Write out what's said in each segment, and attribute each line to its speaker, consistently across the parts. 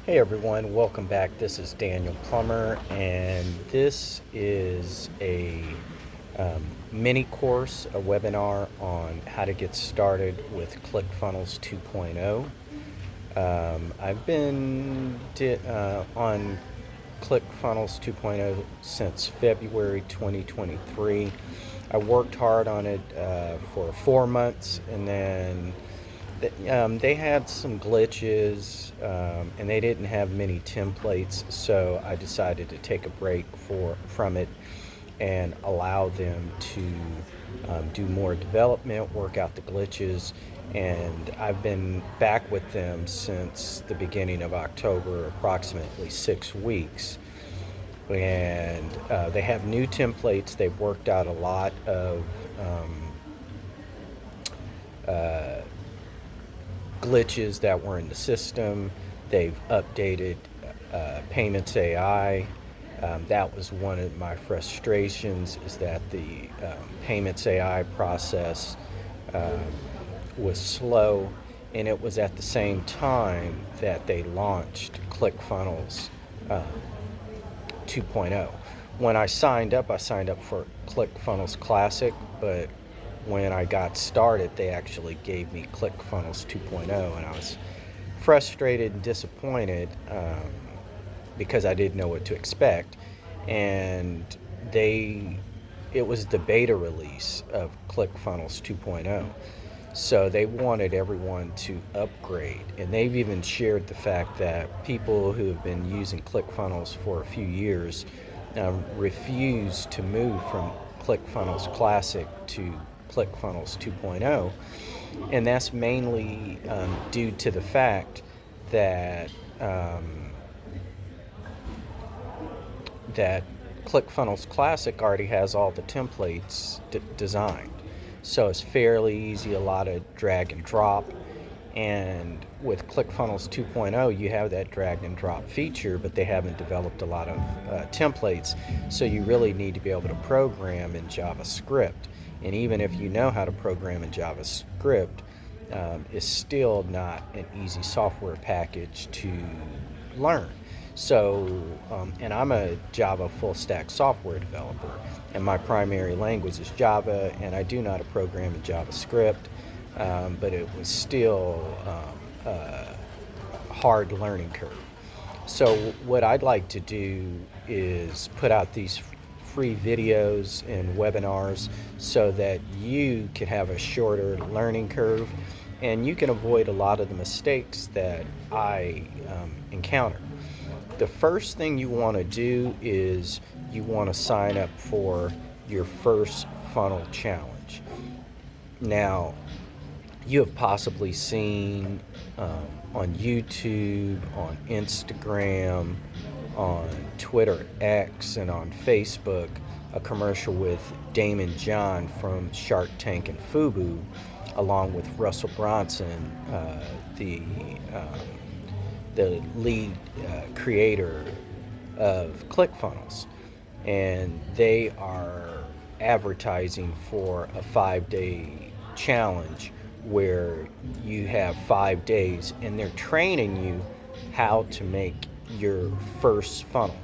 Speaker 1: Hey everyone, welcome back. This is Daniel Plummer, and this is a mini course, a webinar on how to get started with Clickfunnels 2.0. I've been on Clickfunnels 2.0 since February 2023. I worked hard on it for 4 months, and then they had some glitches, and they didn't have many templates, so I decided to take a break from it and allow them to do more development, work out the glitches, and I've been back with them since the beginning of October, approximately 6 weeks. And they have new templates. They've worked out a lot of glitches that were in the system. They've updated Payments AI. That was one of my frustrations, is that the Payments AI process was slow, and it was at the same time that they launched ClickFunnels 2.0. When I signed up for ClickFunnels Classic, but when I got started, they actually gave me ClickFunnels 2.0, and I was frustrated and disappointed because I didn't know what to expect. And it was the beta release of ClickFunnels 2.0. So they wanted everyone to upgrade, and they've even shared the fact that people who have been using ClickFunnels for a few years refuse to move from ClickFunnels Classic to ClickFunnels 2.0, and that's mainly due to the fact that that ClickFunnels Classic already has all the templates designed. So it's fairly easy, a lot of drag and drop. And with ClickFunnels 2.0, you have that drag and drop feature, but they haven't developed a lot of templates. So you really need to be able to program in JavaScript. And even if you know how to program in JavaScript, it's still not an easy software package to learn. So, and I'm a Java full stack software developer, and my primary language is Java, and I do know how to program in JavaScript, but it was still a hard learning curve. So, what I'd like to do is put out these free videos and webinars so that you can have a shorter learning curve and you can avoid a lot of the mistakes that I encounter. The first thing you want to do is you want to sign up for your first funnel challenge. Now, you have possibly seen on YouTube, on Instagram, on Twitter X, and on Facebook a commercial with Damon John from Shark Tank and Fubu, along with Russell Bronson, the lead creator of ClickFunnels, and they are advertising for a 5-day challenge where you have 5 days and they're training you how to make your first funnel.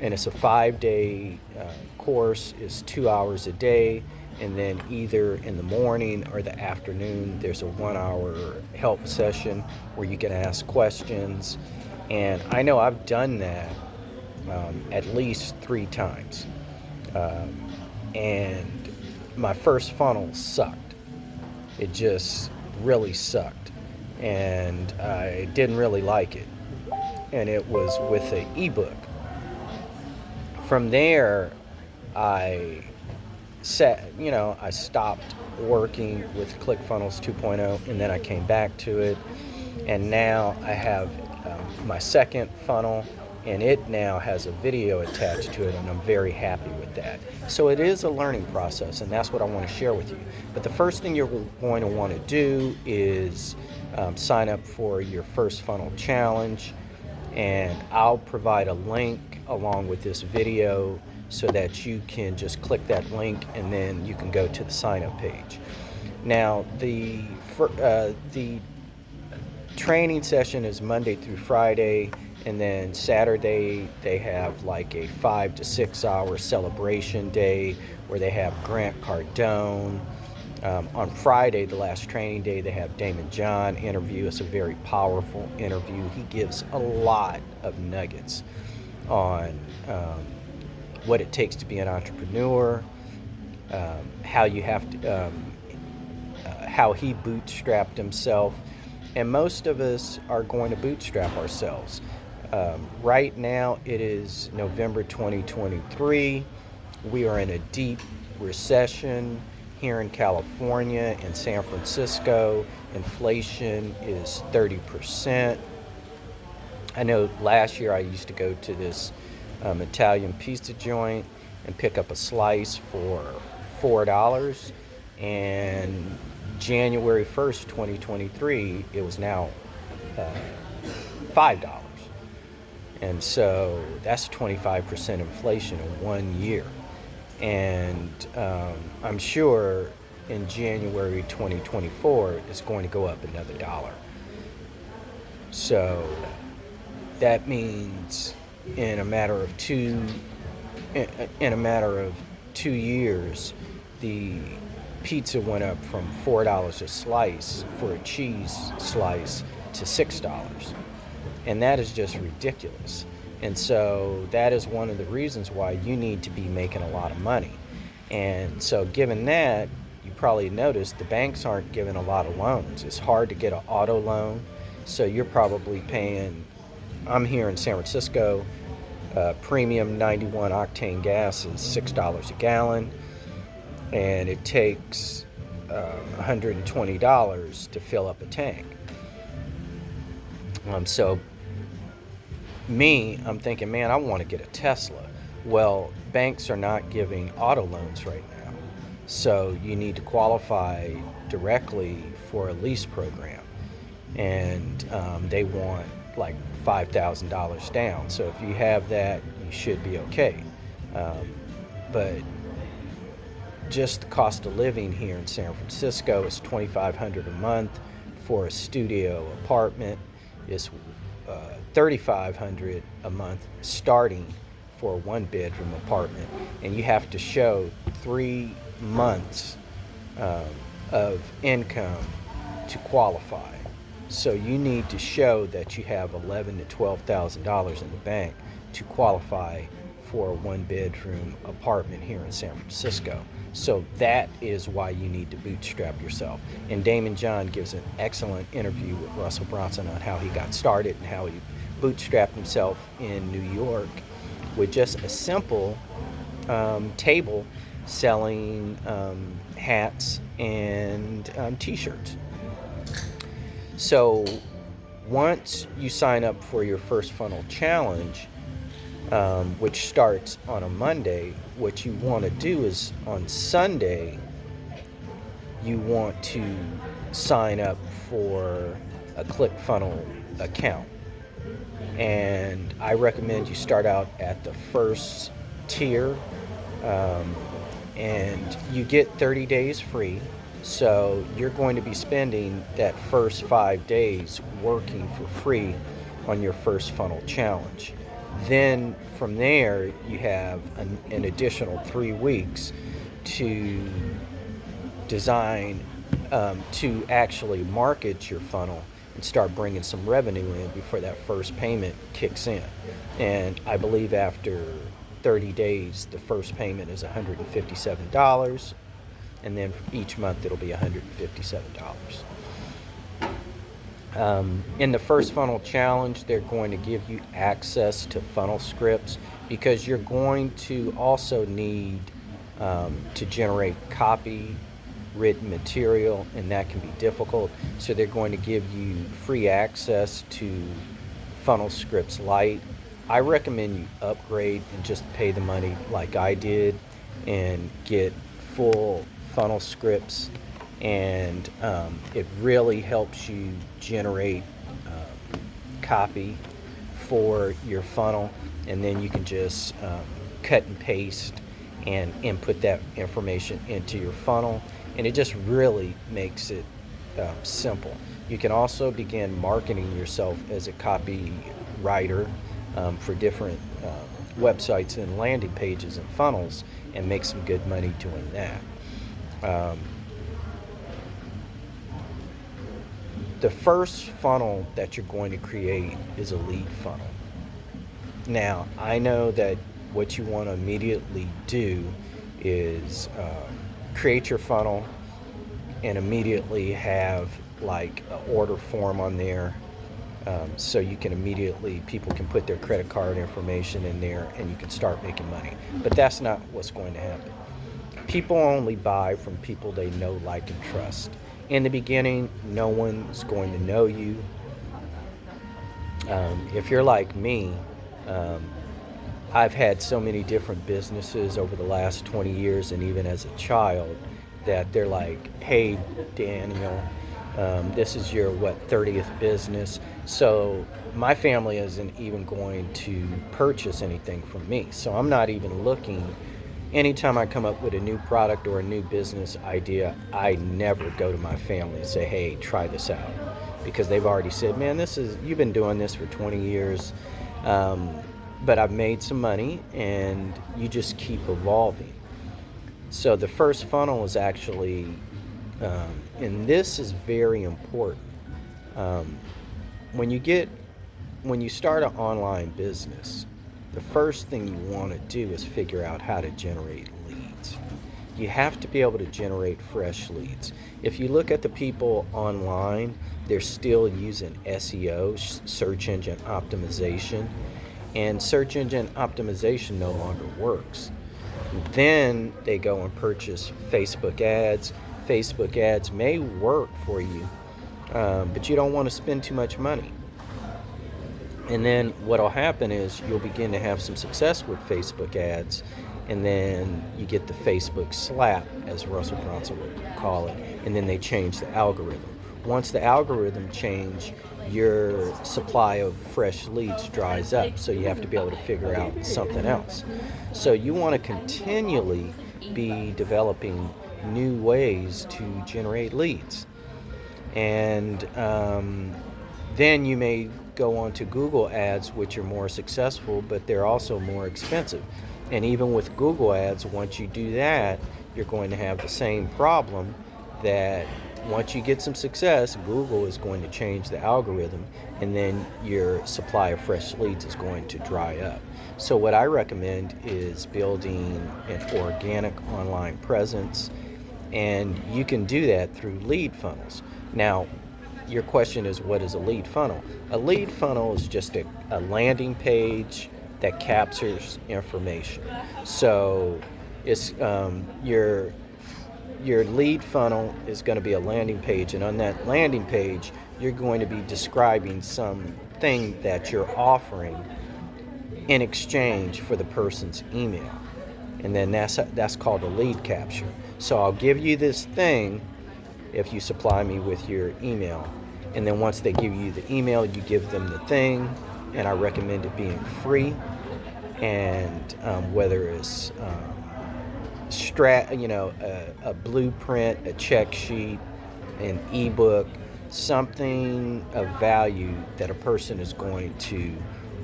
Speaker 1: And it's a 5-day course. It's 2 hours a day, and then either in the morning or the afternoon there's a 1 hour help session where you can ask questions. And I know I've done that at least 3 times, and my first funnel sucked. It just really sucked, and I didn't really like it, and it was with an ebook. From there, I I stopped working with ClickFunnels 2.0, and then I came back to it, and now I have my second funnel, and it now has a video attached to it, and I'm very happy with that. So it is a learning process, and that's what I want to share with you. But the first thing you're going to want to do is sign up for your first funnel challenge, and I'll provide a link along with this video so that you can just click that link and then you can go to the sign up page. Now, the training session is Monday through Friday, and then Saturday they have like a 5 to 6 hour celebration day where they have Grant Cardone. On Friday, the last training day, they have Damon John interview. It's a very powerful interview. He gives a lot of nuggets on what it takes to be an entrepreneur, how you have to, how he bootstrapped himself, and most of us are going to bootstrap ourselves. Right now, it is November 2023. We are in a deep recession here in California and San Francisco. Inflation is 30%. I know last year I used to go to this Italian pizza joint and pick up a slice for $4, and January 1st, 2023, it was now $5. And so that's 25% inflation in 1 year. And I'm sure in January 2024, it's going to go up another $1. So that means in a matter of 2 years, the pizza went up from $4 a slice for a cheese slice to $6. And that is just ridiculous. And so that is one of the reasons why you need to be making a lot of money. And so given that, you probably noticed the banks aren't giving a lot of loans. It's hard to get an auto loan. So you're probably paying, I'm here in San Francisco, premium 91 octane gas is $6 a gallon. And it takes $120 to fill up a tank. So I'm thinking, man, I want to get a Tesla. Well, banks are not giving auto loans right now. So you need to qualify directly for a lease program. And they want like $5,000 down. So if you have that, you should be okay. But just the cost of living here in San Francisco is $2,500 a month for a studio apartment. It's $3,500 a month starting for a 1-bedroom apartment, and you have to show 3 months of income to qualify. So you need to show that you have $11,000 to $12,000 in the bank to qualify for a 1-bedroom apartment here in San Francisco. So that is why you need to bootstrap yourself. And Damon John gives an excellent interview with Russell Brunson on how he got started and how he bootstrapped himself in New York with just a simple table selling hats and t-shirts. So once you sign up for your first funnel challenge, which starts on a Monday, what you want to do is on Sunday, you want to sign up for a Clickfunnels account. And I recommend you start out at the first tier, and you get 30 days free. So you're going to be spending that first 5 days working for free on your first funnel challenge. Then from there, you have an additional 3 weeks to design, to actually market your funnel and start bringing some revenue in before that first payment kicks in. And I believe after 30 days, the first payment is $157. And then each month it'll be $157. In the first funnel challenge, they're going to give you access to funnel scripts because you're going to also need to generate copy written material, and that can be difficult. So they're going to give you free access to Funnel Scripts Lite. I recommend you upgrade and just pay the money like I did and get full funnel scripts, and it really helps you generate copy for your funnel, and then you can just cut and paste and input that information into your funnel, and it just really makes it simple. You can also begin marketing yourself as a copywriter for different websites and landing pages and funnels, and make some good money doing that. Um, the first funnel that you're going to create is a lead funnel. Now, I know that what you want to immediately do is create your funnel and immediately have like an order form on there, so you can immediately, people can put their credit card information in there and you can start making money. But that's not what's going to happen. People only buy from people they know, like, and trust. In the beginning, no one's going to know you. If you're like me, I've had so many different businesses over the last 20 years, and even as a child, that they're like, hey, Daniel, this is your, 30th business. So my family isn't even going to purchase anything from me. So I'm not even looking. Anytime I come up with a new product or a new business idea, I never go to my family and say, hey, try this out. Because they've already said, man, you've been doing this for 20 years. But I've made some money, and you just keep evolving. So the first funnel is actually, and this is very important. When you start an online business, the first thing you want to do is figure out how to generate leads. You have to be able to generate fresh leads. If you look at the people online, they're still using SEO, search engine optimization, and search engine optimization no longer works. Then they go and purchase Facebook ads. Facebook ads may work for you, but you don't want to spend too much money. And then what'll happen is you'll begin to have some success with Facebook ads, and then you get the Facebook slap, as Russell Brunson would call it, and then they change the algorithm. Once the algorithm change, your supply of fresh leads dries up, so you have to be able to figure out something else. So you want to continually be developing new ways to generate leads. And then you may go on to Google ads, which are more successful, but they're also more expensive. And even with Google ads, once you do that, you're going to have the same problem, that once you get some success, Google is going to change the algorithm, and then your supply of fresh leads is going to dry up. So what I recommend is building an organic online presence, and you can do that through lead funnels. Now, your question is, what is a lead funnel? A lead funnel is just a landing page that captures information. So it's your lead funnel is going to be a landing page, and on that landing page, you're going to be describing something that you're offering in exchange for the person's email. And then that's called a lead capture. So I'll give you this thing if you supply me with your email. And then once they give you the email, you give them the thing, and I recommend it being free. And whether it's a blueprint, a check sheet, an ebook, something of value that a person is going to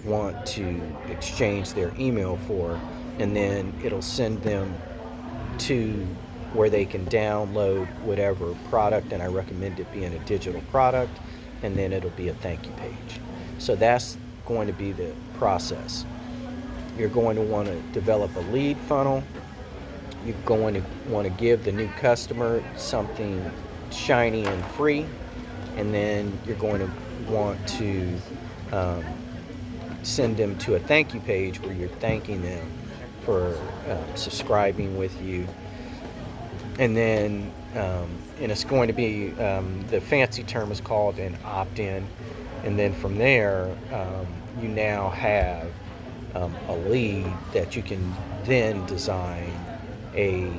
Speaker 1: want to exchange their email for, and then it'll send them to where they can download whatever product, and I recommend it being a digital product, and then it'll be a thank you page. So that's going to be the process. You're going to want to develop a lead funnel. You're going to want to give the new customer something shiny and free, and then you're going to want to send them to a thank you page where you're thanking them for subscribing with you. And then and it's going to be, the fancy term is called an opt-in. And then from there, you now have a lead that you can then design a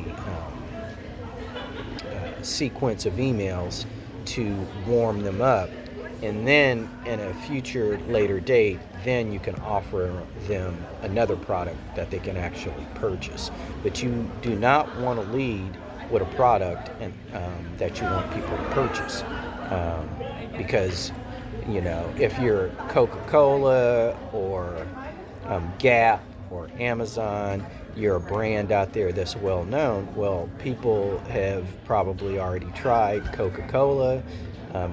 Speaker 1: sequence of emails to warm them up. And then in a future later date, then you can offer them another product that they can actually purchase. But you do not want to lead with a product and that you want people to purchase. because, if you're Coca-Cola or Gap or Amazon, you're a brand out there that's well known. Well, people have probably already tried Coca-Cola.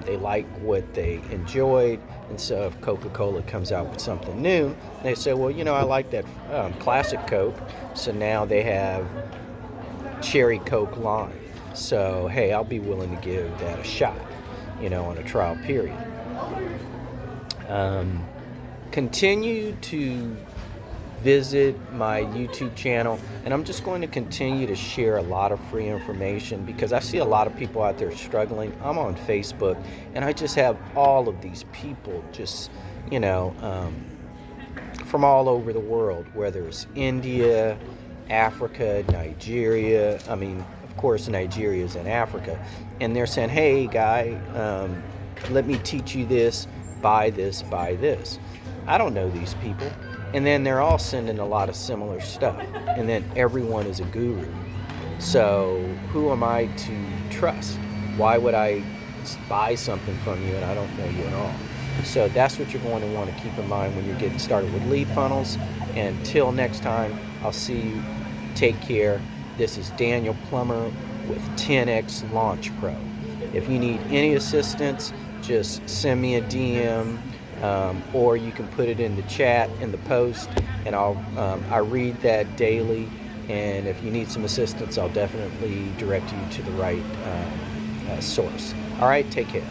Speaker 1: They like what they enjoyed, and so if Coca-Cola comes out with something new, they say, well, I like that classic Coke, so now they have cherry Coke line. So, hey, I'll be willing to give that a shot, on a trial period. Continue to visit my YouTube channel, and I'm just going to continue to share a lot of free information because I see a lot of people out there struggling. I'm on Facebook, and I just have all of these people just, from all over the world, whether it's India, Africa, Nigeria. Of course, Nigeria is in Africa, and they're saying, hey, guy, let me teach you this, buy this, buy this. I don't know these people. And then they're all sending a lot of similar stuff. And then everyone is a guru. So who am I to trust? Why would I buy something from you and I don't know you at all? So that's what you're going to want to keep in mind when you're getting started with lead funnels. Until next time, I'll see you. Take care. This is Daniel Plummer with 10X Launch Pro. If you need any assistance, just send me a DM. Or you can put it in the chat, in the post, and I read that daily, and if you need some assistance, I'll definitely direct you to the right source. All right, take care.